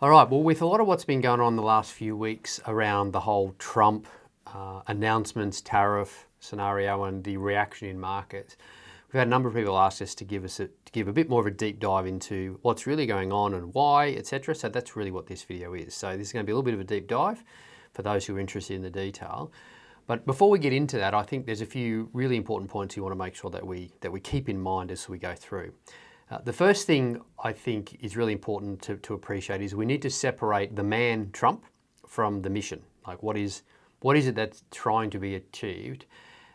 All right, well, with a lot of what's been going on the last few weeks around the whole Trump announcements, tariff scenario and the reaction in markets, we've had a number of people ask us to give a bit more of a deep dive into what's really going on and why, etc. So that's really what this video is. So this is going to be a little bit of a deep dive for those who are interested in the detail. But before we get into that, I think there's a few really important points you want to make sure that we keep in mind as we go through. The first thing I think is really important to appreciate is we need to separate the man Trump from the mission. Like what is it that's trying to be achieved?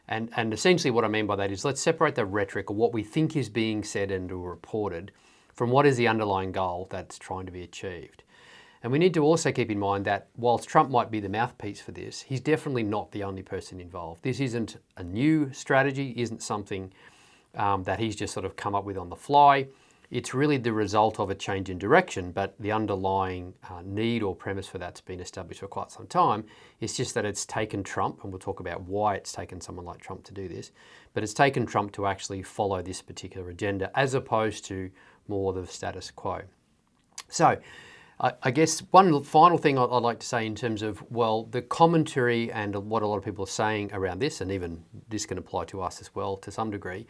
And essentially what I mean by that is let's separate the rhetoric or what we think is being said and reported from what is the underlying goal that's trying to be achieved. And we need to also keep in mind that whilst Trump might be the mouthpiece for this, he's definitely not the only person involved. This isn't a new strategy, isn't something that he's just sort of come up with on the fly. It's really the result of a change in direction, but the underlying need or premise for that's been established for quite some time. It's just that it's taken Trump, and we'll talk about why it's taken someone like Trump to do this, but it's taken Trump to actually follow this particular agenda as opposed to more the status quo. So I guess one final thing I'd like to say in terms of, well, the commentary and what a lot of people are saying around this, and even this can apply to us as well to some degree,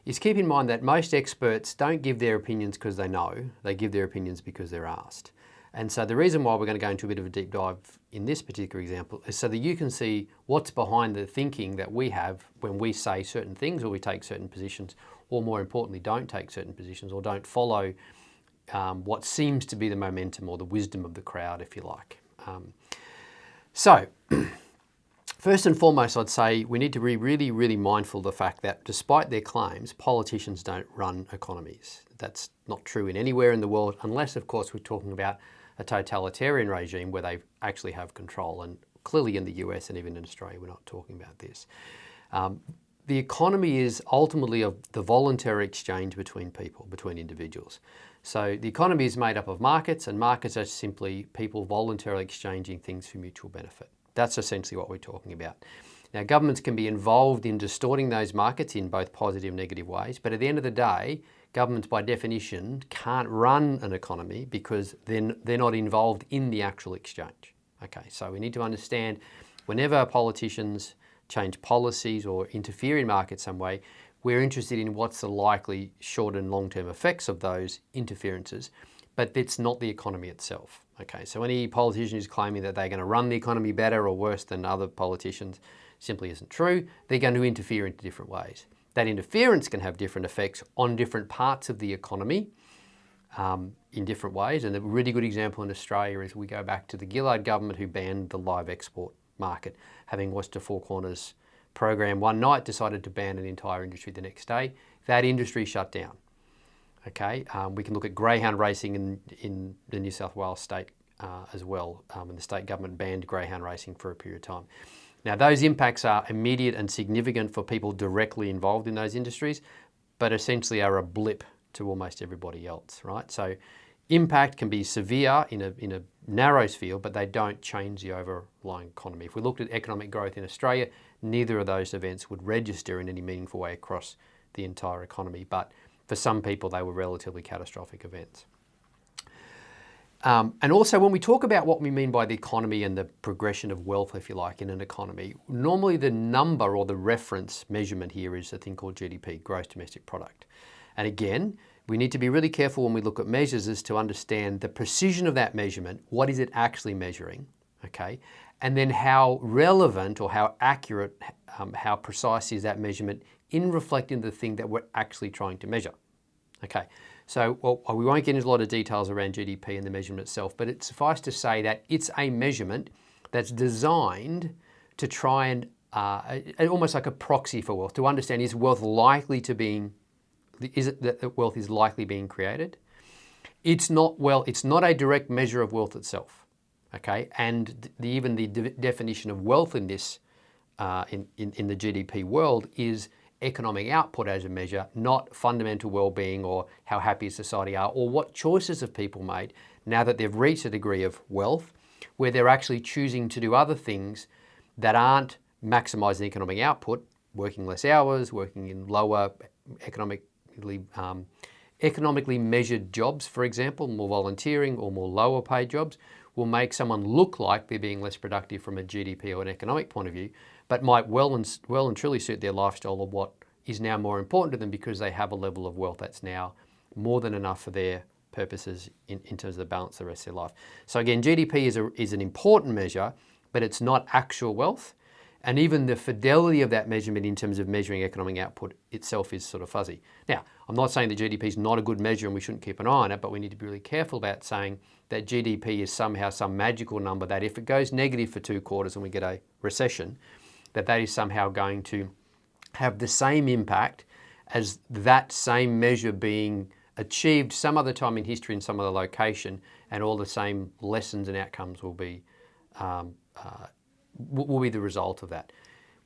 is keep in mind that most experts don't give their opinions because they know, they give their opinions because they're asked. And so the reason why we're going to go into a bit of a deep dive in this particular example is so that you can see what's behind the thinking that we have when we say certain things or we take certain positions, or more importantly, don't take certain positions or don't follow what seems to be the momentum or the wisdom of the crowd, if you like. First and foremost, I'd say we need to be really, really mindful of the fact that despite their claims, politicians don't run economies. That's not true in anywhere in the world, unless, of course, we're talking about a totalitarian regime where they actually have control. And clearly in the US and even in Australia, we're not talking about this. The economy is ultimately the voluntary exchange between people, between individuals. So the economy is made up of markets, and markets are simply people voluntarily exchanging things for mutual benefit. That's essentially what we're talking about. Now, governments can be involved in distorting those markets in both positive and negative ways, but at the end of the day, governments by definition can't run an economy because they're not involved in the actual exchange. Okay, so we need to understand whenever politicians change policies or interfere in markets some way, we're interested in what's the likely short and long-term effects of those interferences, but it's not the economy itself. Okay, so any politician who's claiming that they're going to run the economy better or worse than other politicians simply isn't true. They're going to interfere in different ways. That interference can have different effects on different parts of the economy in different ways. And a really good example in Australia is we go back to the Gillard government who banned the live export market, having watched the Four Corners program one night, decided to ban an entire industry the next day. That industry shut down. Okay, we can look at greyhound racing in the New South Wales state as well, and the state government banned greyhound racing for a period of time. Now, those impacts are immediate and significant for people directly involved in those industries, but essentially are a blip to almost everybody else, right? So impact can be severe in a narrow field, but they don't change the overlying economy. If we looked at economic growth in Australia, neither of those events would register in any meaningful way across the entire economy, but for some people, they were relatively catastrophic events. And also, when we talk about what we mean by the economy and the progression of wealth, if you like, in an economy, normally the number or the reference measurement here is a thing called GDP, gross domestic product. And again, we need to be really careful when we look at measures as to understand the precision of that measurement. What is it actually measuring? Okay. And then how relevant or how accurate, how precise is that measurement in reflecting the thing that we're actually trying to measure. Okay, so we won't get into a lot of details around GDP and the measurement itself, but it's suffice to say that it's a measurement that's designed to try and almost like a proxy for wealth, to understand is wealth likely to being, is it that wealth is likely being created? It's not a direct measure of wealth itself. Okay, and even the definition of wealth in this in the GDP world is economic output as a measure, not fundamental well-being or how happy society are or what choices have people made now that they've reached a degree of wealth where they're actually choosing to do other things that aren't maximising economic output, working less hours, working in lower economically economically measured jobs, for example, more volunteering or more lower paid jobs, will make someone look like they're being less productive from a GDP or an economic point of view, but might well and truly suit their lifestyle or what is now more important to them because they have a level of wealth that's now more than enough for their purposes in terms of the balance of the rest of their life. So again, GDP is an important measure, but it's not actual wealth. And even the fidelity of that measurement in terms of measuring economic output itself is sort of fuzzy. Now, I'm not saying that GDP is not a good measure and we shouldn't keep an eye on it, but we need to be really careful about saying that GDP is somehow some magical number that if it goes negative for 2 quarters and we get a recession, that is somehow going to have the same impact as that same measure being achieved some other time in history in some other location, and all the same lessons and outcomes will be the result of that.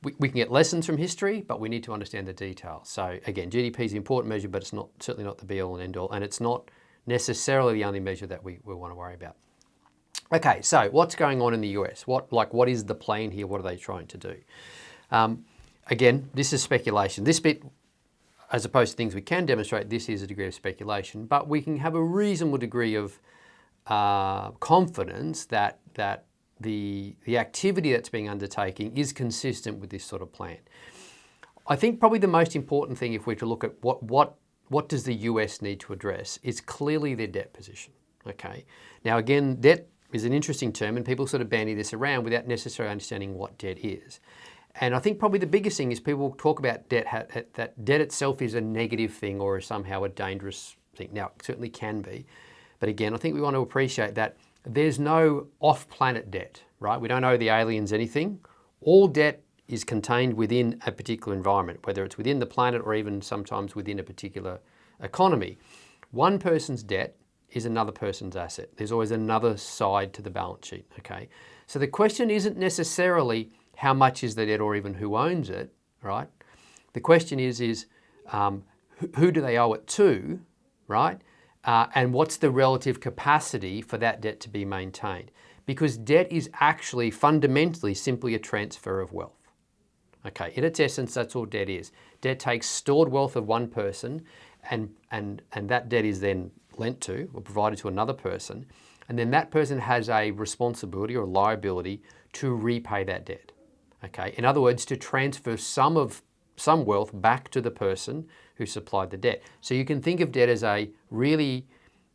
We can get lessons from history, but we need to understand the details. So again, GDP is an important measure, but it's certainly not the be-all and end-all, and it's not necessarily the only measure that we want to worry about. Okay, so what's going on in the US? What is the plan here? What are they trying to do? Again, this is speculation. This bit, as opposed to things we can demonstrate, this is a degree of speculation, but we can have a reasonable degree of confidence that the activity that's being undertaken is consistent with this sort of plan. I think probably the most important thing, if we're to look at what does the US need to address, is clearly their debt position. Okay. Now again, debt is an interesting term, and people sort of bandy this around without necessarily understanding what debt is. And I think probably the biggest thing is people talk about debt, that debt itself is a negative thing or is somehow a dangerous thing. Now, it certainly can be. But again, I think we want to appreciate that there's no off-planet debt, right? We don't owe the aliens anything. All debt is contained within a particular environment, whether it's within the planet or even sometimes within a particular economy. One person's debt is another person's asset. There's always another side to the balance sheet, okay? So the question isn't necessarily how much is the debt or even who owns it, right? The question is who do they owe it to, right? And what's the relative capacity for that debt to be maintained? Because debt is actually fundamentally simply a transfer of wealth. Okay, in its essence, that's all debt is. Debt takes stored wealth of one person and that debt is then lent to or provided to another person. And then that person has a responsibility or liability to repay that debt. Okay, in other words, to transfer some wealth back to the person who supplied the debt. So you can think of debt as a really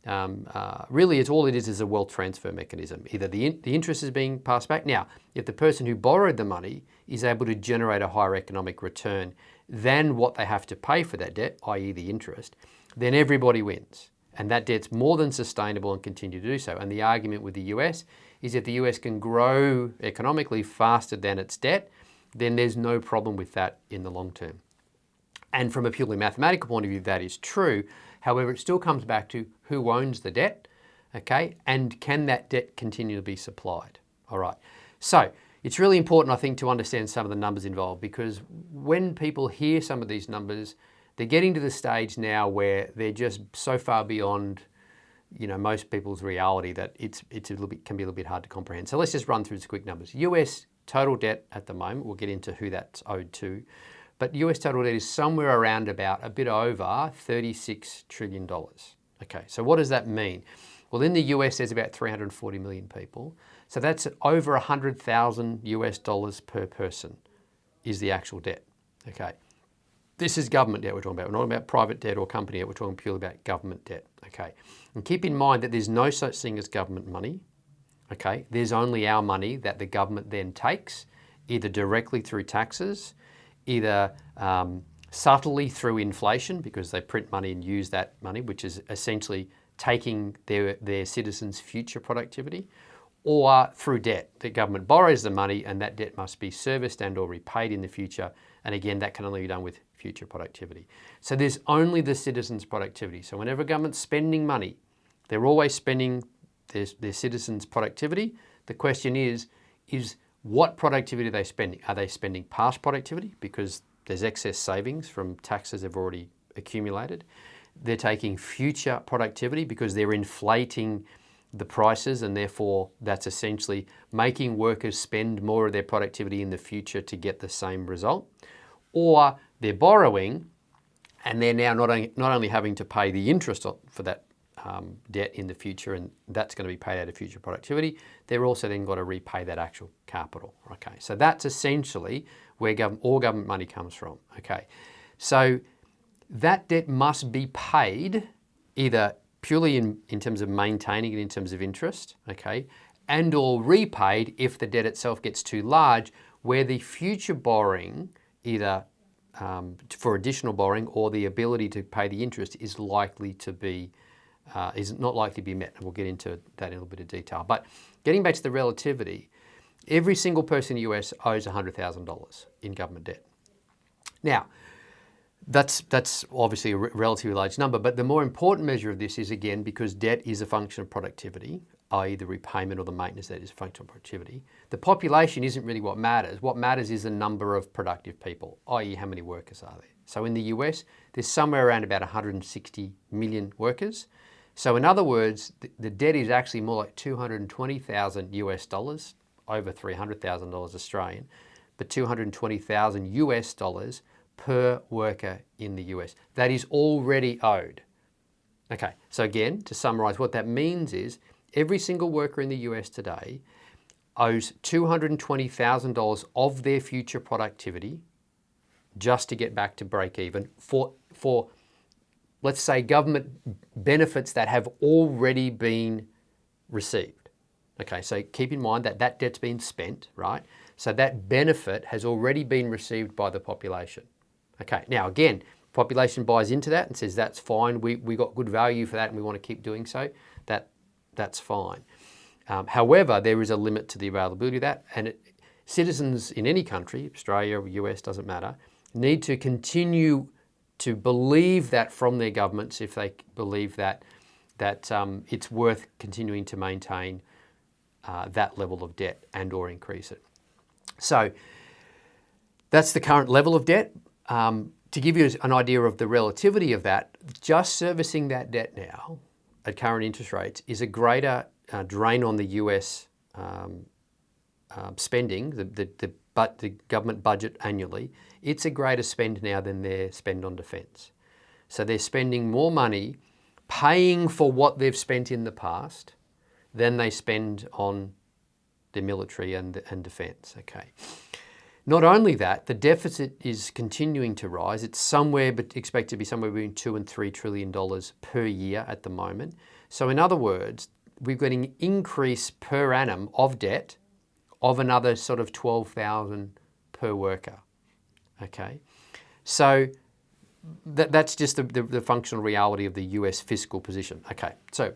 it's all it is a wealth transfer mechanism. Either the interest is being passed back. Now, if the person who borrowed the money is able to generate a higher economic return than what they have to pay for that debt, i.e. the interest, then everybody wins. And that debt's more than sustainable and continue to do so. And the argument with the US is if the US can grow economically faster than its debt, then there's no problem with that in the long term. And from a purely mathematical point of view, that is true. However, it still comes back to who owns the debt, okay? And can that debt continue to be supplied? All right. So it's really important, I think, to understand some of the numbers involved, because when people hear some of these numbers, they're getting to the stage now where they're just so far beyond, most people's reality that it's a little bit, can be a little bit hard to comprehend. So let's just run through some quick numbers. US total debt at the moment, we'll get into who that's owed to, but US total debt is somewhere around about a bit over $36 trillion. Okay, so what does that mean? Well, in the US, there's about 340 million people. So that's over 100,000 US dollars per person is the actual debt. Okay. This is government debt we're talking about. We're not about private debt or company debt. We're talking purely about government debt. Okay. And keep in mind that there's no such thing as government money. Okay. There's only our money that the government then takes, either directly through taxes, either subtly through inflation, because they print money and use that money, which is essentially taking their citizens' future productivity, or through debt. The government borrows the money and that debt must be serviced and or repaid in the future. And again, that can only be done with future productivity. So there's only the citizens' productivity. So whenever a government's spending money, they're always spending their citizens' productivity. The question is what productivity are they spending? Are they spending past productivity because there's excess savings from taxes they've already accumulated? They're taking future productivity because they're inflating the prices, and therefore that's essentially making workers spend more of their productivity in the future to get the same result. Or they're borrowing And they're now not only having to pay the interest for that debt in the future, and that's going to be paid out of future productivity, they're also then got to repay that actual capital. Okay, so that's essentially where all government money comes from. Okay, so that debt must be paid either purely in terms of maintaining it in terms of interest, okay, and or repaid if the debt itself gets too large, where the future borrowing, either for additional borrowing or the ability to pay the interest, is likely to be is not likely to be met. And we'll get into that in a little bit of detail. But getting back to the relativity, every single person in the US owes $100,000 in government debt. Now, that's obviously a relatively large number, but the more important measure of this is, again, because debt is a function of productivity, i.e. the repayment or the maintenance debt is a function of productivity. The population isn't really what matters. What matters is the number of productive people, i.e. how many workers are there. So in the US, there's somewhere around about 160 million workers. So in other words, the debt is actually more like 220,000 US dollars, over $300,000 Australian, but 220,000 US dollars per worker in the US. That is already owed. Okay, so again, to summarize, what that means is every single worker in the US today owes $220,000 of their future productivity just to get back to break even for let's say, government benefits that have already been received. Okay, so keep in mind that that debt's been spent, right? So that benefit has already been received by the population. Okay, now again, population buys into that and says that's fine, we got good value for that and we want to keep doing so, that's fine. However, there is a limit to the availability of that, and citizens in any country, Australia or US, doesn't matter, need to continue to believe that from their governments if they believe that it's worth continuing to maintain that level of debt and or increase it. So that's the current level of debt. To give you an idea of the relativity of that, just servicing that debt now at current interest rates is a greater drain on the US spending, the government budget annually. It's a greater spend now than their spend on defence. So they're spending more money paying for what they've spent in the past than they spend on the military and defence. Okay. Not only that, the deficit is continuing to rise. It's expected to be somewhere between $2 and $3 trillion per year at the moment. So in other words, we've got an increase per annum of debt of another sort of 12,000 per worker. Okay, so that's just the functional reality of the US fiscal position. Okay, so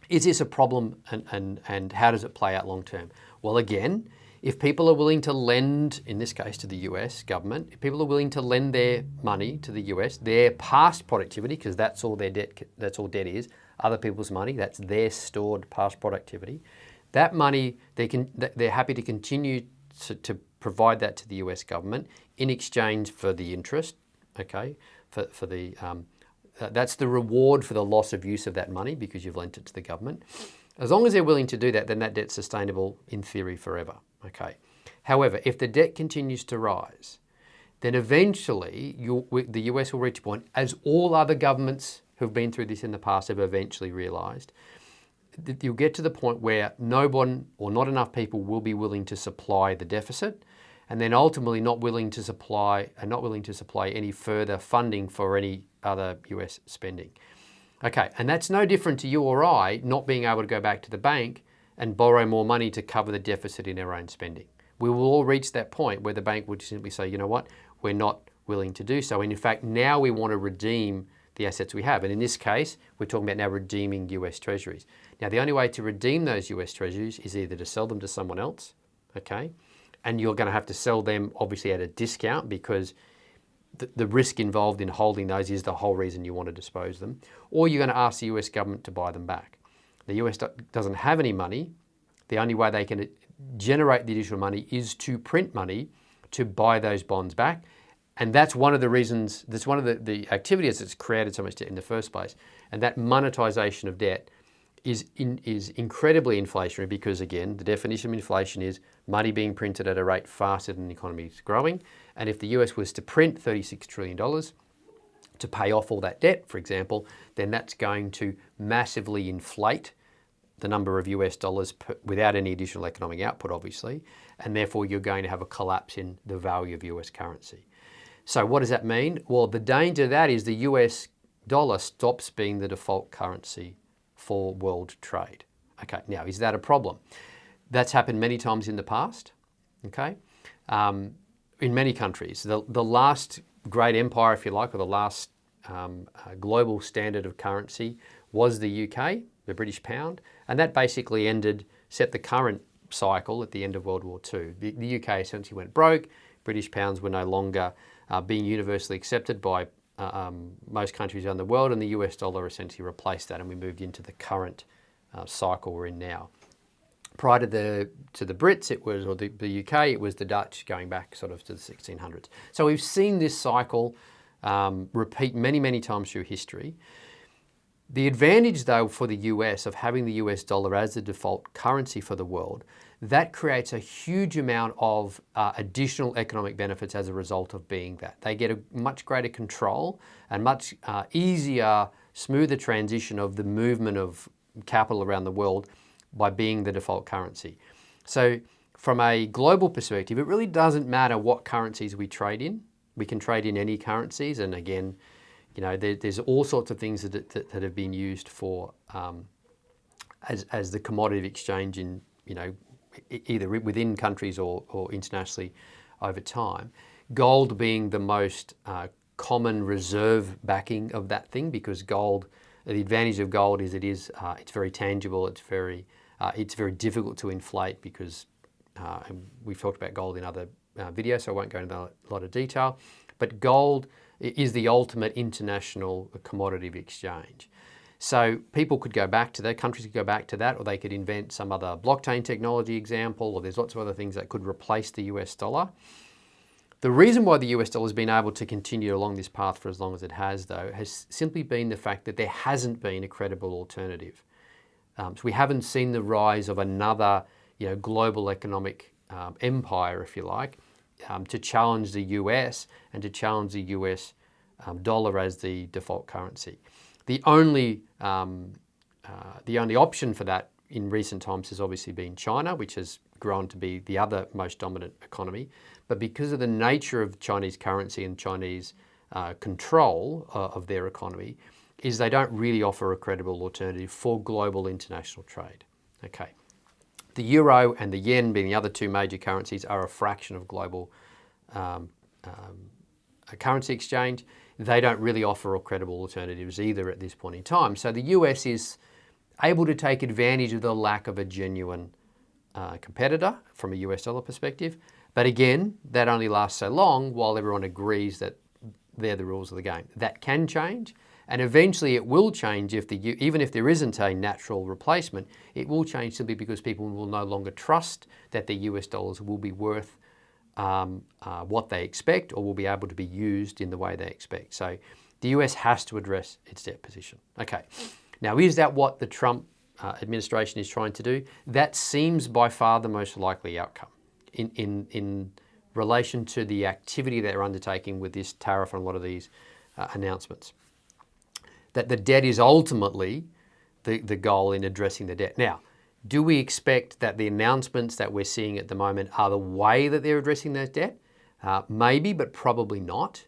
is this a problem and how does it play out long term? Well, again, if people are willing to lend, in this case to the US government, if people are willing to lend their money to the US, their past productivity, because that's all debt is, other people's money, that's their stored past productivity, that money, they're happy to continue to provide that to the US government in exchange for the interest, okay? That's the reward for the loss of use of that money because you've lent it to the government. As long as they're willing to do that, then that debt's sustainable in theory forever, okay? However, if the debt continues to rise, then eventually the US will reach a point, as all other governments who've been through this in the past have eventually realised, you'll get to the point where no one or not enough people will be willing to supply the deficit, and then ultimately not willing to supply any further funding for any other US spending. Okay, and that's no different to you or I not being able to go back to the bank and borrow more money to cover the deficit in our own spending. We will all reach that point where the bank would simply say, you know what, we're not willing to do so. And in fact, now we want to redeem the assets we have. And in this case, we're talking about now redeeming US Treasuries. Now, the only way to redeem those US Treasuries is either to sell them to someone else, okay? And you're going to have to sell them obviously at a discount because the risk involved in holding those is the whole reason you want to dispose of them. Or you're going to ask the US government to buy them back. The US doesn't have any money. The only way they can generate the additional money is to print money to buy those bonds back. And that's one of the reasons, that's one of the activities that's created so much debt in the first place. And that monetization of debt is incredibly inflationary because, again, the definition of inflation is money being printed at a rate faster than the economy is growing. And if the US was to print $36 trillion, to pay off all that debt, for example, then that's going to massively inflate the number of US dollars without any additional economic output, obviously, and therefore you're going to have a collapse in the value of US currency. So what does that mean? Well, the danger of that is the US dollar stops being the default currency for world trade. Okay, now is that a problem? That's happened many times in the past, okay? In many countries. The last great empire, if you like, or the last global standard of currency was the UK, the British pound, and that basically set the current cycle at the end of World War II. The UK essentially went broke, British pounds were no longer being universally accepted by most countries around the world, and the US dollar essentially replaced that, and we moved into the current cycle we're in now. Prior to the Brits, it was, or the UK, it was the Dutch going back sort of to the 1600s. So we've seen this cycle repeat many, many times through history. The advantage, though, for the US of having the US dollar as the default currency for the world, that creates a huge amount of additional economic benefits as a result of being that. They get a much greater control and much easier, smoother transition of the movement of capital around the world by being the default currency. So from a global perspective, it really doesn't matter what currencies we trade in. We can trade in any currencies, and again, you know, there's all sorts of things that have been used for as the commodity exchange in, you know, either within countries or internationally over time. Gold being the most common reserve backing of that thing, because gold, the advantage of gold is it's very tangible. It's very difficult to inflate because and we've talked about gold in other videos, so I won't go into a lot of detail. But gold is the ultimate international commodity of exchange. So people could go back to that, countries could go back to that, or they could invent some other blockchain technology example, or there's lots of other things that could replace the US dollar. The reason why the US dollar has been able to continue along this path for as long as it has, though, has simply been the fact that there hasn't been a credible alternative. So we haven't seen the rise of another, you know, global economic empire, if you like, to challenge the US and to challenge the US dollar as the default currency. The only option for that in recent times has obviously been China, which has grown to be the other most dominant economy. But because of the nature of Chinese currency and Chinese control of their economy, is they don't really offer a credible alternative for global international trade. Okay. The euro and the yen, being the other two major currencies, are a fraction of global currency exchange. They don't really offer credible alternatives either at this point in time. So the US is able to take advantage of the lack of a genuine competitor from a US dollar perspective. But again, that only lasts so long while everyone agrees that they're the rules of the game. That can change, and eventually it will change even if there isn't a natural replacement. It will change simply because people will no longer trust that the US dollars will be worth what they expect, or will be able to be used in the way they expect. So the US has to address its debt position. Okay, now is that what the Trump administration is trying to do? That seems by far the most likely outcome in relation to the activity they're undertaking with this tariff and a lot of these announcements. That the debt is ultimately the goal in addressing the debt. Now, do we expect that the announcements that we're seeing at the moment are the way that they're addressing that debt? Maybe, but probably not.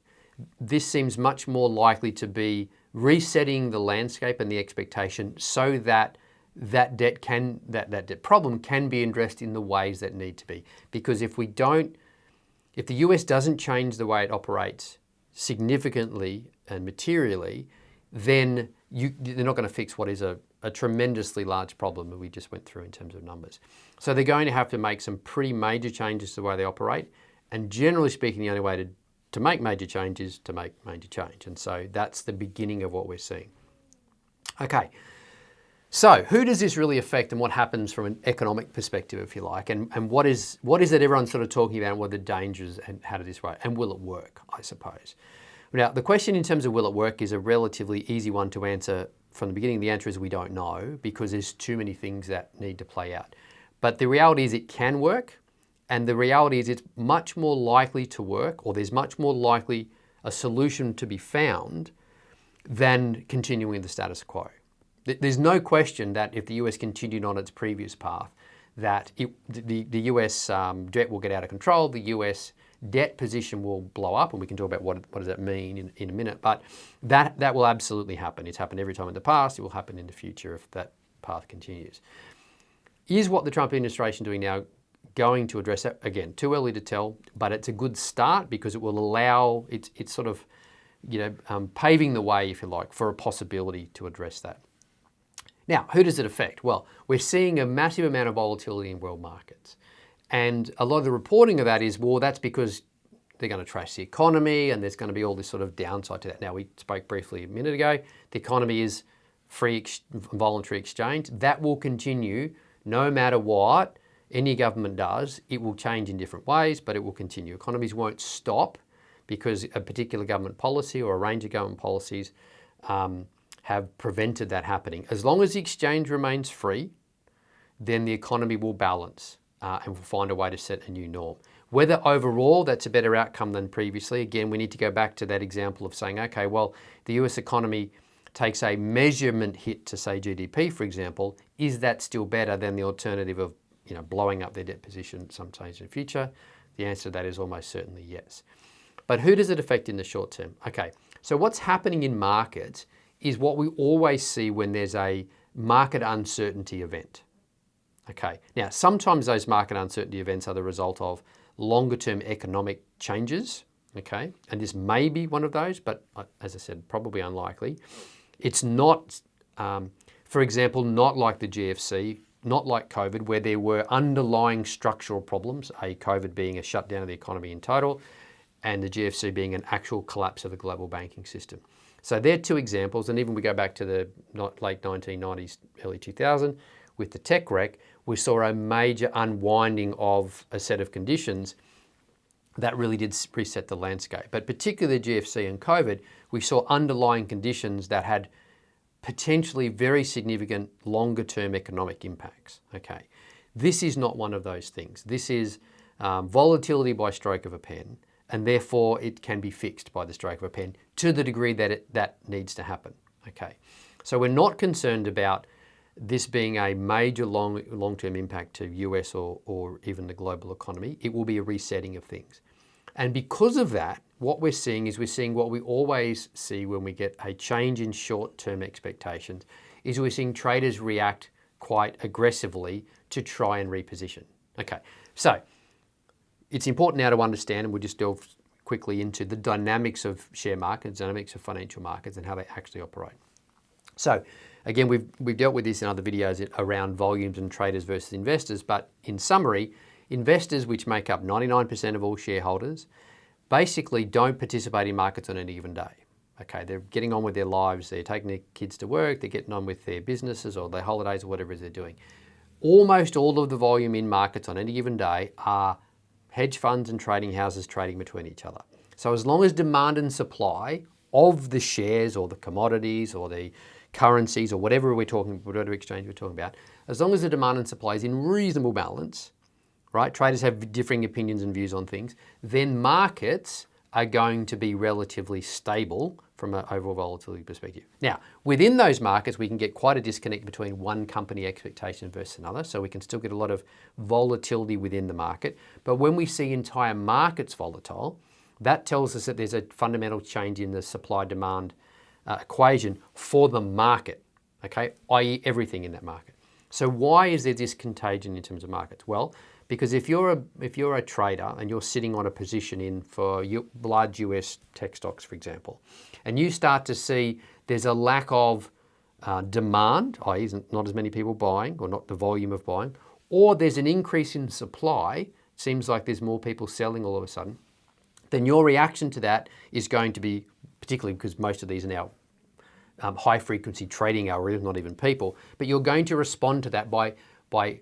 This seems much more likely to be resetting the landscape and the expectation so that that debt problem can be addressed in the ways that need to be. Because if the US doesn't change the way it operates significantly and materially, then they're not going to fix what is a tremendously large problem that we just went through in terms of numbers. So they're going to have to make some pretty major changes to the way they operate. And generally speaking, the only way to make major change is to make major change. And so that's the beginning of what we're seeing. Okay, so who does this really affect, and what happens from an economic perspective, if you like? And what is it everyone's sort of talking about, and what are the dangers, and how does this work? And will it work, I suppose? Now, the question in terms of will it work is a relatively easy one to answer from the beginning. The answer is we don't know, because there's too many things that need to play out. But the reality is it can work, and the reality is it's much more likely to work, or there's much more likely a solution to be found than continuing the status quo. There's no question that if the US continued on its previous path, that the US debt will get out of control, the US debt position will blow up, and we can talk about what does that mean in a minute, but that will absolutely happen. It's happened every time in the past, it will happen in the future if that path continues. Is what the Trump administration doing now going to address that? Again, too early to tell, but it's a good start because it will allow, it's sort of, paving the way, if you like, for a possibility to address that. Now, who does it affect? Well, we're seeing a massive amount of volatility in world markets. And a lot of the reporting of that is, well, that's because they're going to trash the economy and there's going to be all this sort of downside to that. Now, we spoke briefly a minute ago, the economy is free voluntary exchange. That will continue no matter what any government does. It will change in different ways, but it will continue. Economies won't stop because a particular government policy or a range of government policies have prevented that happening. As long as the exchange remains free, then the economy will balance and will find a way to set a new norm. Whether overall that's a better outcome than previously, again, we need to go back to that example of saying, okay, well, the US economy takes a measurement hit to, say, GDP, for example. Is that still better than the alternative of blowing up their debt position at some stage in the future? The answer to that is almost certainly yes. But who does it affect in the short term? Okay, so what's happening in markets is what we always see when there's a market uncertainty event. Okay, now sometimes those market uncertainty events are the result of longer term economic changes, okay, and this may be one of those, but as I said, probably unlikely. It's not, for example, not like the GFC, not like COVID, where there were underlying structural problems, COVID being a shutdown of the economy in total, and the GFC being an actual collapse of the global banking system. So they're two examples, and even we go back to the late 1990s, early 2000, with the tech wreck, we saw a major unwinding of a set of conditions that really did reset the landscape. But particularly the GFC and COVID, we saw underlying conditions that had potentially very significant longer-term economic impacts. Okay, this is not one of those things. This is volatility by stroke of a pen, and therefore it can be fixed by the stroke of a pen to the degree that that needs to happen. Okay, so we're not concerned about this being a major long-term impact to US or even the global economy. It will be a resetting of things. And because of that, what we're seeing what we always see when we get a change in short-term expectations, is we're seeing traders react quite aggressively to try and reposition. Okay, so it's important now to understand, and we'll just delve quickly into the dynamics of share markets, dynamics of financial markets, and how they actually operate. So again, we've dealt with this in other videos around volumes and traders versus investors, but in summary, investors, which make up 99% of all shareholders, basically don't participate in markets on any given day. Okay, they're getting on with their lives, they're taking their kids to work, they're getting on with their businesses or their holidays or whatever it is they're doing. Almost all of the volume in markets on any given day are hedge funds and trading houses trading between each other. So as long as demand and supply of the shares or the commodities or the currencies or whatever exchange we're talking about, as long as the demand and supply is in reasonable balance, right? Traders have differing opinions and views on things, then markets are going to be relatively stable from an overall volatility perspective. Now, within those markets, we can get quite a disconnect between one company expectation versus another, so we can still get a lot of volatility within the market. But when we see entire markets volatile, that tells us that there's a fundamental change in the supply-demand equation for the market, okay, i.e. everything in that market. So why is there this contagion in terms of markets? Well, because if you're a trader and you're sitting on a position in for large US tech stocks, for example, and you start to see there's a lack of demand, i.e. not as many people buying or not the volume of buying, or there's an increase in supply, seems like there's more people selling all of a sudden, then your reaction to that is going to be, particularly because most of these are now high frequency trading algorithms, not even people, but you're going to respond to that by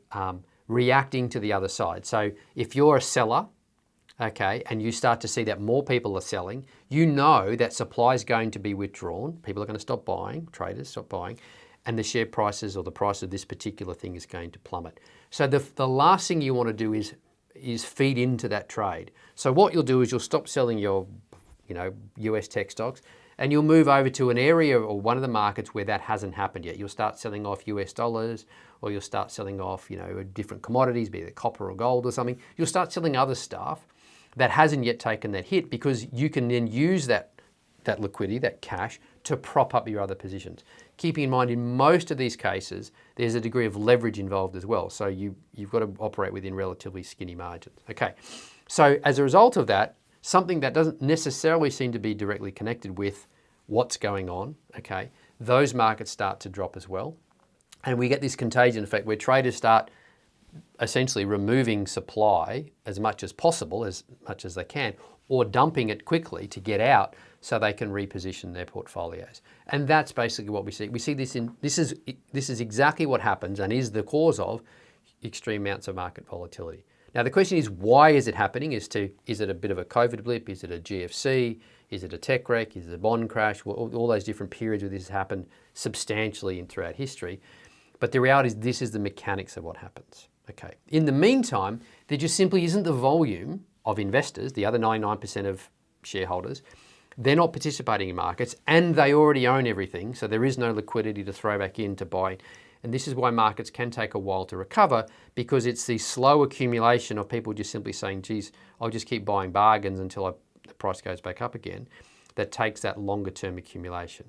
reacting to the other side. So if you're a seller, okay, and you start to see that more people are selling, you know that supply is going to be withdrawn. People are going to stop buying, traders stop buying, and the share prices or the price of this particular thing is going to plummet. So the last thing you want to do is feed into that trade. So what you'll do is you'll stop selling your US tech stocks And you'll move over to an area or one of the markets where that hasn't happened yet. You'll start selling off US dollars, or you'll start selling off, different commodities, be it copper or gold or something. You'll start selling other stuff that hasn't yet taken that hit, because you can then use that liquidity, that cash, to prop up your other positions. Keeping in mind, in most of these cases, there's a degree of leverage involved as well. So you've got to operate within relatively skinny margins. Okay, so as a result of that, something that doesn't necessarily seem to be directly connected with what's going on, okay, those markets start to drop as well. And we get this contagion effect where traders start essentially removing supply as much as possible, as much as they can, or dumping it quickly to get out so they can reposition their portfolios. And that's basically what we see. We see this this is exactly what happens and is the cause of extreme amounts of market volatility. Now the question is, why is it happening? Is it a bit of a COVID blip? Is it a GFC? Is it a tech wreck? Is it a bond crash? All those different periods where this has happened substantially throughout history. But the reality is, this is the mechanics of what happens. Okay. In the meantime, there just simply isn't the volume of investors, the other 99% of shareholders. They're not participating in markets, and they already own everything, so there is no liquidity to throw back in to buy. And this is why markets can take a while to recover, because it's the slow accumulation of people just simply saying, geez, I'll just keep buying bargains until the price goes back up again, that takes that longer term accumulation.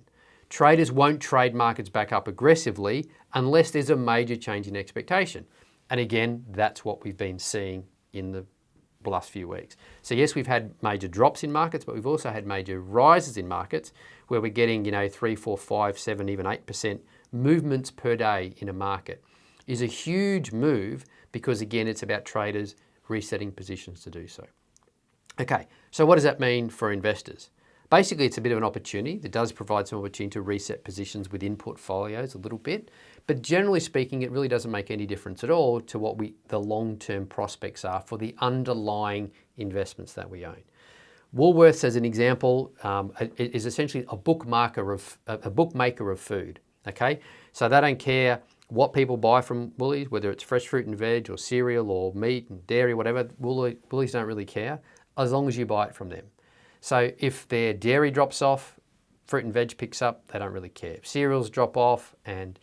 Traders won't trade markets back up aggressively unless there's a major change in expectation. And again, that's what we've been seeing in the last few weeks. So yes, we've had major drops in markets, but we've also had major rises in markets where we're getting, 3, 4, 5, 7, even 8% movements per day in a market. Is a huge move, because again, it's about traders resetting positions to do so. Okay, so what does that mean for investors? Basically, it's a bit of an opportunity. It does provide some opportunity to reset positions within portfolios a little bit, but generally speaking, it really doesn't make any difference at all to what the long-term prospects are for the underlying investments that we own. Woolworths, as an example, is essentially a bookmaker of food. Okay, so they don't care what people buy from Woolies, whether it's fresh fruit and veg or cereal or meat and dairy, whatever. Woolies don't really care as long as you buy it from them. So if their dairy drops off, fruit and veg picks up, they don't really care. If cereals drop off and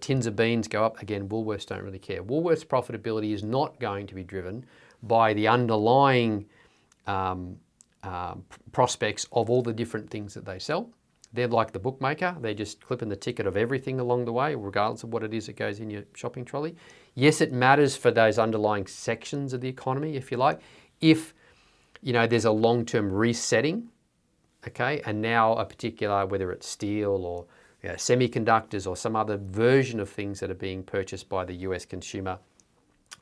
tins of beans go up, again, Woolworths don't really care. Woolworths' profitability is not going to be driven by the underlying prospects of all the different things that they sell. They're like the bookmaker. They're just clipping the ticket of everything along the way, regardless of what it is that goes in your shopping trolley. Yes, it matters for those underlying sections of the economy, if you like. If there's a long-term resetting, okay, and now a particular, whether it's steel or semiconductors or some other version of things that are being purchased by the US consumer,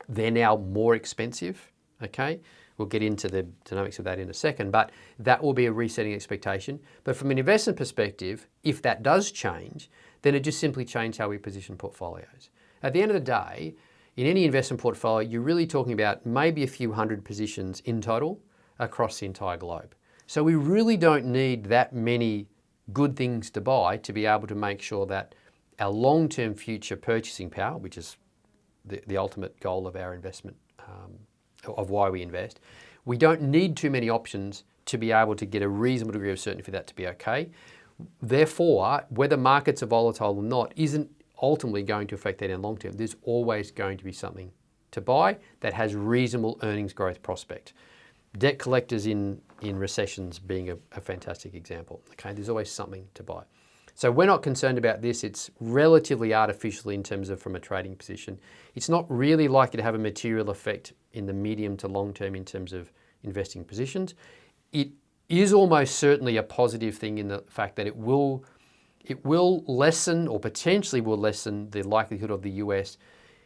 they're now more expensive, okay? We'll get into the dynamics of that in a second, but that will be a resetting expectation. But from an investment perspective, if that does change, then it just simply changes how we position portfolios. At the end of the day, in any investment portfolio, you're really talking about maybe a few hundred positions in total across the entire globe. So we really don't need that many good things to buy to be able to make sure that our long-term future purchasing power, which is the ultimate goal of our investment, of why we invest, we don't need too many options to be able to get a reasonable degree of certainty for that to be okay. Therefore, whether markets are volatile or not isn't ultimately going to affect that in the long term. There's always going to be something to buy that has reasonable earnings growth prospect. Debt collectors in recessions being a fantastic example. Okay, there's always something to buy. So we're not concerned about this. It's relatively artificial in terms of from a trading position. It's not really likely to have a material effect in the medium to long term in terms of investing positions. It is almost certainly a positive thing in the fact that it will lessen, or potentially will lessen, the likelihood of the US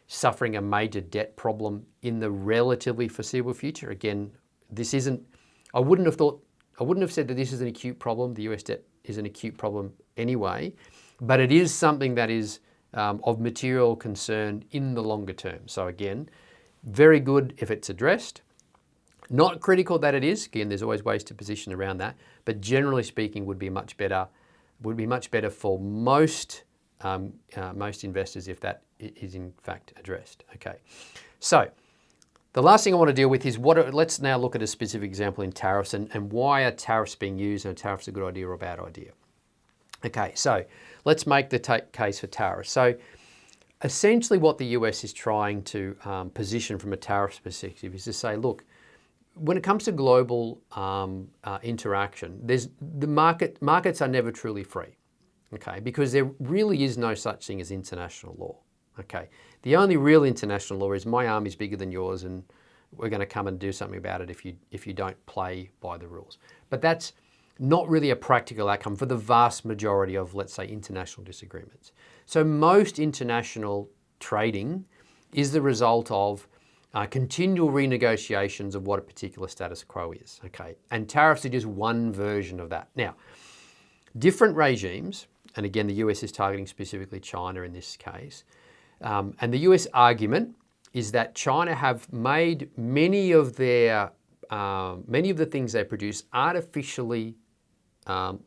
suffering a major debt problem in the relatively foreseeable future. Again, this isn't, I wouldn't have said that this is an acute problem. The US debt is an acute problem anyway, but it is something that is of material concern in the longer term. So again, very good if it's addressed. Not critical that it is. Again, there's always ways to position around that, but generally speaking, would be much better for most investors if that is in fact addressed. Okay, so The last thing I want to deal with is let's now look at a specific example in tariffs and why are tariffs being used and are tariffs a good idea or a bad idea. Okay, so let's make the case for tariffs. So essentially what the US is trying to position from a tariff perspective is to say, look, when it comes to global interaction, markets are never truly free, okay, because there really is no such thing as international law, okay. The only real international law is my arm is bigger than yours and we're going to come and do something about it if you don't play by the rules. But that's not really a practical outcome for the vast majority of, let's say, international disagreements. So most international trading is the result of continual renegotiations of what a particular status quo is, okay? And tariffs are just one version of that. Now, different regimes, and again, the US is targeting specifically China in this case, and the US argument is that China have made many of the things they produce artificially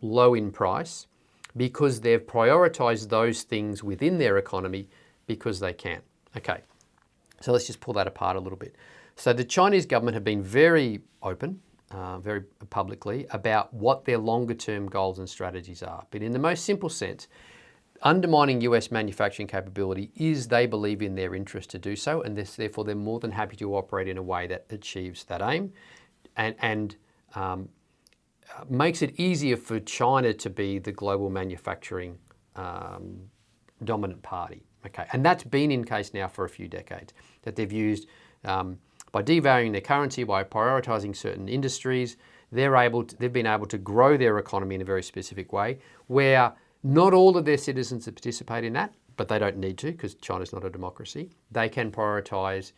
low in price because they've prioritized those things within their economy because they can. Okay, so let's just pull that apart a little bit. So the Chinese government have been very open, very publicly, about what their longer term goals and strategies are. But in the most simple sense, undermining US manufacturing capability is, they believe, in their interest to do so, and therefore they're more than happy to operate in a way that achieves that aim and makes it easier for China to be the global manufacturing dominant party. Okay, and that's been in case now for a few decades, that they've used, by devaluing their currency, by prioritizing certain industries, they've been able to grow their economy in a very specific way, where not all of their citizens participate in that, but they don't need to because China's not a democracy. They can prioritize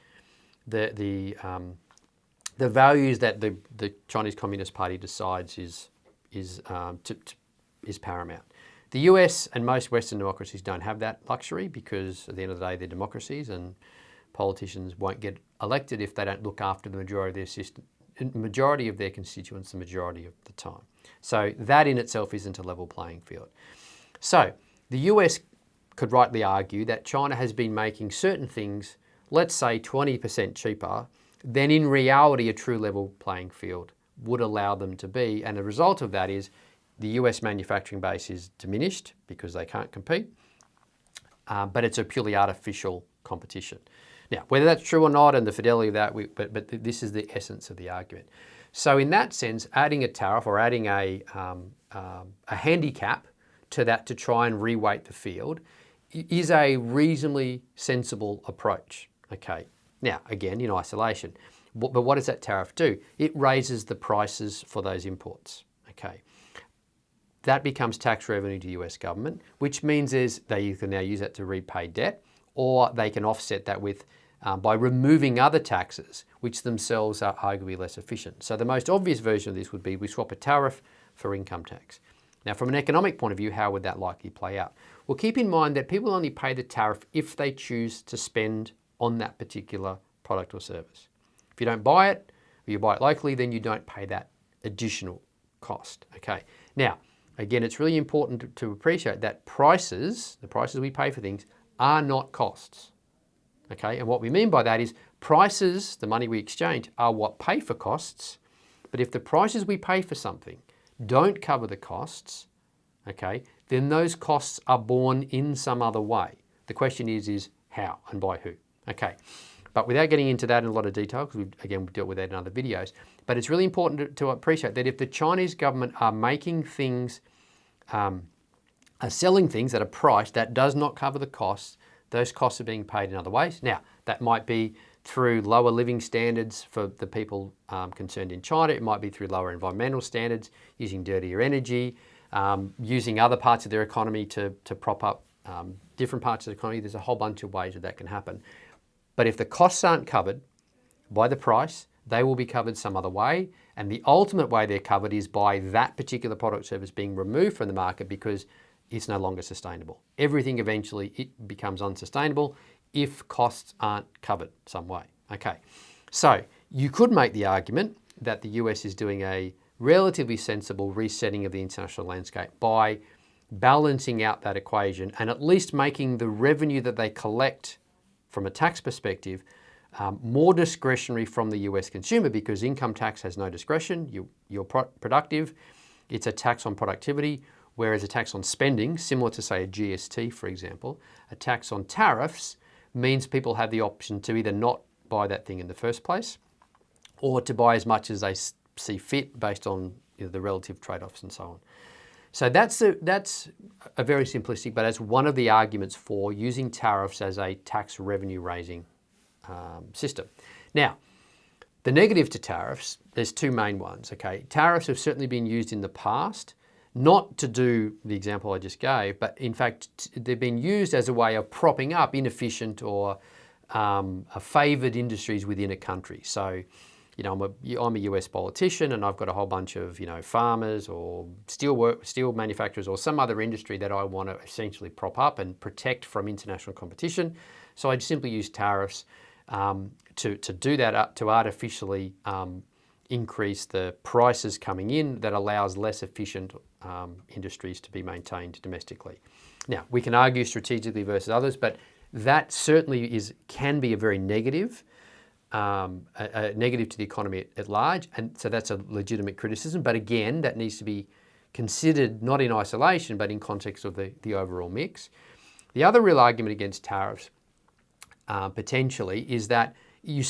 the values that the Chinese Communist Party decides is paramount. The US and most Western democracies don't have that luxury because at the end of the day, they're democracies and politicians won't get elected if they don't look after the majority of their constituents the majority of the time. So that in itself isn't a level playing field. So the US could rightly argue that China has been making certain things, let's say 20% cheaper than in reality a true level playing field would allow them to be. And the result of that is the US manufacturing base is diminished because they can't compete, but it's a purely artificial competition. Now, whether that's true or not and the fidelity of that, but this is the essence of the argument. So in that sense, adding a tariff or adding a handicap to that to try and reweight the field is a reasonably sensible approach. Okay. Now, again, in isolation, but what does that tariff do? It raises the prices for those imports. Okay. That becomes tax revenue to US government, which means they can now use that to repay debt, or they can offset that with by removing other taxes, which themselves are arguably less efficient. So the most obvious version of this would be we swap a tariff for income tax. Now, from an economic point of view, how would that likely play out? Well, keep in mind that people only pay the tariff if they choose to spend on that particular product or service. If you don't buy it, or you buy it locally, then you don't pay that additional cost. Okay. Now, again, it's really important to appreciate that the prices we pay for things, are not costs. Okay, and what we mean by that is prices, the money we exchange, are what pay for costs. But if the prices we pay for something don't cover the costs, okay, then those costs are borne in some other way. The question is how and by who. Okay, but without getting into that in a lot of detail, because we've dealt with that in other videos, but it's really important to appreciate that if the Chinese government are making things, are selling things at a price that does not cover the costs, those costs are being paid in other ways. Now, that might be through lower living standards for the people concerned in China. It might be through lower environmental standards, using dirtier energy, using other parts of their economy to prop up different parts of the economy. There's a whole bunch of ways that can happen. But if the costs aren't covered by the price, they will be covered some other way. And the ultimate way they're covered is by that particular product or service being removed from the market because it's no longer sustainable. Everything eventually it becomes unsustainable if costs aren't covered some way. Okay, so you could make the argument that the US is doing a relatively sensible resetting of the international landscape by balancing out that equation and at least making the revenue that they collect from a tax perspective more discretionary from the US consumer because income tax has no discretion. You're productive. It's a tax on productivity, whereas a tax on spending, similar to say a GST, for example, a tax on tariffs means people have the option to either not buy that thing in the first place or to buy as much as they see fit based on the relative trade-offs and so on. So that's a very simplistic, but that's one of the arguments for using tariffs as a tax revenue raising system. Now, the negative to tariffs, there's two main ones, okay? Tariffs have certainly been used in the past, not to do the example I just gave, but in fact, they've been used as a way of propping up inefficient or favoured industries within a country. So, I'm a US politician and I've got a whole bunch of, farmers or steel manufacturers or some other industry that I want to essentially prop up and protect from international competition. So I'd simply use tariffs to do that, to artificially increase the prices coming in that allows less efficient industries to be maintained domestically. Now, we can argue strategically versus others, but that certainly can be a very negative, a negative to the economy at large, and so that's a legitimate criticism. But again, that needs to be considered not in isolation, but in context of the overall mix. The other real argument against tariffs, potentially, is that you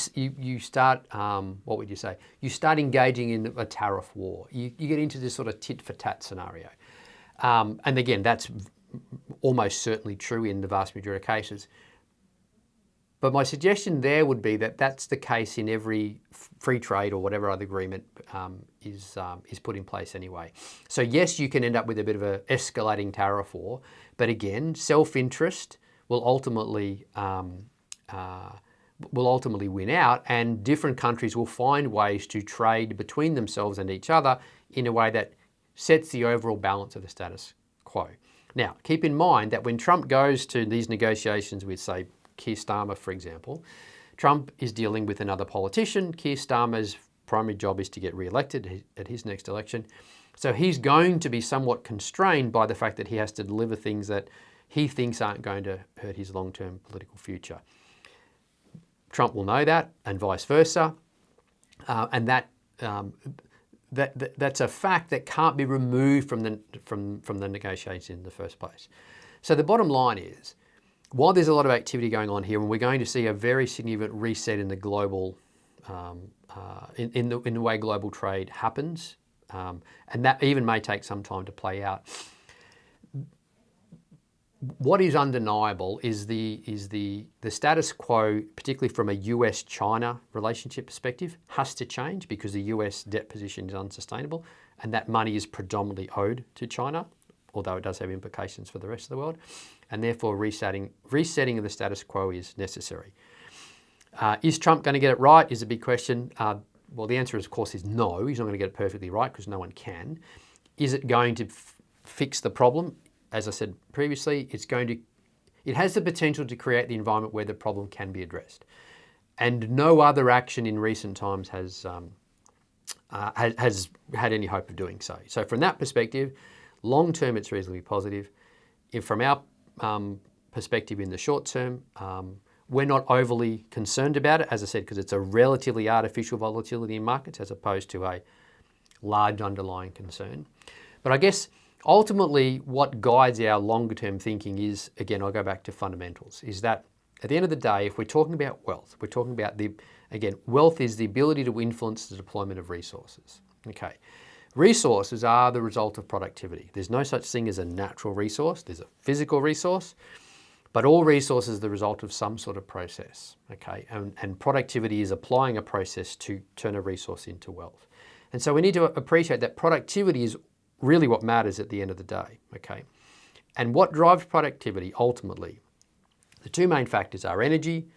start, what would you say? You start engaging in a tariff war. You get into this sort of tit for tat scenario. And again, that's almost certainly true in the vast majority of cases. But my suggestion there would be that that's the case in every free trade or whatever other agreement is put in place anyway. So yes, you can end up with a bit of an escalating tariff war, but again, self-interest will ultimately win out, and different countries will find ways to trade between themselves and each other in a way that sets the overall balance of the status quo. Now, keep in mind that when Trump goes to these negotiations with, say, Keir Starmer, for example, Trump is dealing with another politician. Keir Starmer's primary job is to get re-elected at his next election. So he's going to be somewhat constrained by the fact that he has to deliver things that he thinks aren't going to hurt his long-term political future. Trump will know that, and vice versa, and that's a fact that can't be removed from the negotiations in the first place. So the bottom line is, while there's a lot of activity going on here, and we're going to see a very significant reset in the global, in the way global trade happens, and that even may take some time to play out. What is undeniable is the status quo, particularly from a US-China relationship perspective, has to change because the US debt position is unsustainable, and that money is predominantly owed to China, although it does have implications for the rest of the world, and therefore resetting of the status quo is necessary. Is Trump going to get it right is a big question. Well, the answer, of course, is no. He's not going to get it perfectly right because no one can. Is it going to fix the problem? As I said previously, it has the potential to create the environment where the problem can be addressed. And no other action in recent times has had any hope of doing so. So from that perspective, long term, it's reasonably positive. If from our perspective in the short term, we're not overly concerned about it, as I said, because it's a relatively artificial volatility in markets as opposed to a large underlying concern. But I guess ultimately what guides our longer term thinking is, again, I'll go back to fundamentals, is that at the end of the day, if we're talking about wealth, we're talking about wealth is the ability to influence the deployment of resources. Okay. Resources are the result of productivity. There's no such thing as a natural resource. There's a physical resource, but all resources are the result of some sort of process, okay? And productivity is applying a process to turn a resource into wealth. And so we need to appreciate that productivity is really what matters at the end of the day, okay? And what drives productivity ultimately, the two main factors are energy,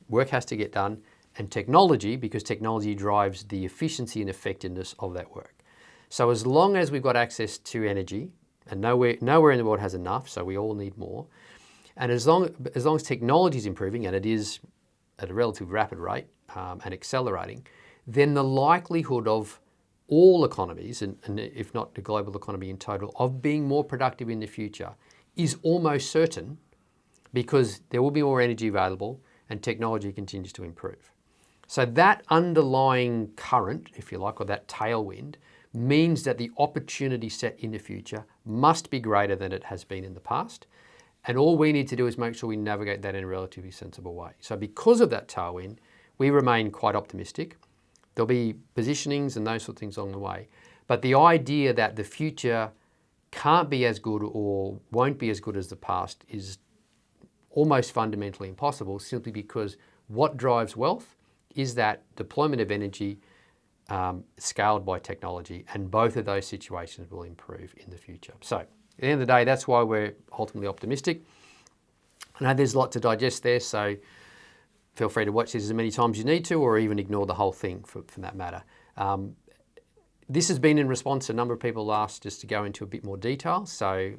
work has to get done, and technology, because technology drives the efficiency and effectiveness of that work. So as long as we've got access to energy, and nowhere in the world has enough, so we all need more, and as long as technology is improving, and it is at a relatively rapid rate and accelerating, then the likelihood of all economies, and if not the global economy in total, of being more productive in the future is almost certain, because there will be more energy available, and technology continues to improve. So that underlying current, if you like, or that tailwind, means that the opportunity set in the future must be greater than it has been in the past. And all we need to do is make sure we navigate that in a relatively sensible way. So because of that tailwind, we remain quite optimistic. There'll be positionings and those sort of things along the way. But the idea that the future can't be as good or won't be as good as the past is almost fundamentally impossible, simply because what drives wealth is that deployment of energy scaled by technology, and both of those situations will improve in the future. So at the end of the day, that's why we're ultimately optimistic. I know there's a lot to digest there, so feel free to watch this as many times as you need to, or even ignore the whole thing for that matter. This has been in response to a number of people asked just to go into a bit more detail, so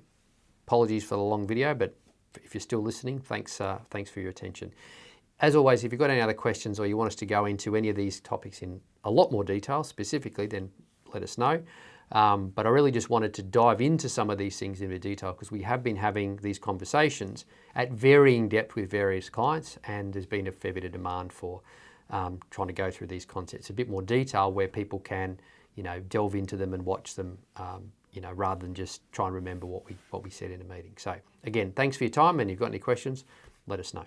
apologies for the long video, but if you're still listening, thanks for your attention. As always, if you've got any other questions or you want us to go into any of these topics in a lot more detail specifically, then let us know. But I really just wanted to dive into some of these things in detail because we have been having these conversations at varying depth with various clients, and there's been a fair bit of demand for trying to go through these concepts a bit more detail where people can, delve into them and watch them, rather than just try and remember what we said in a meeting. So again, thanks for your time, and if you've got any questions, let us know.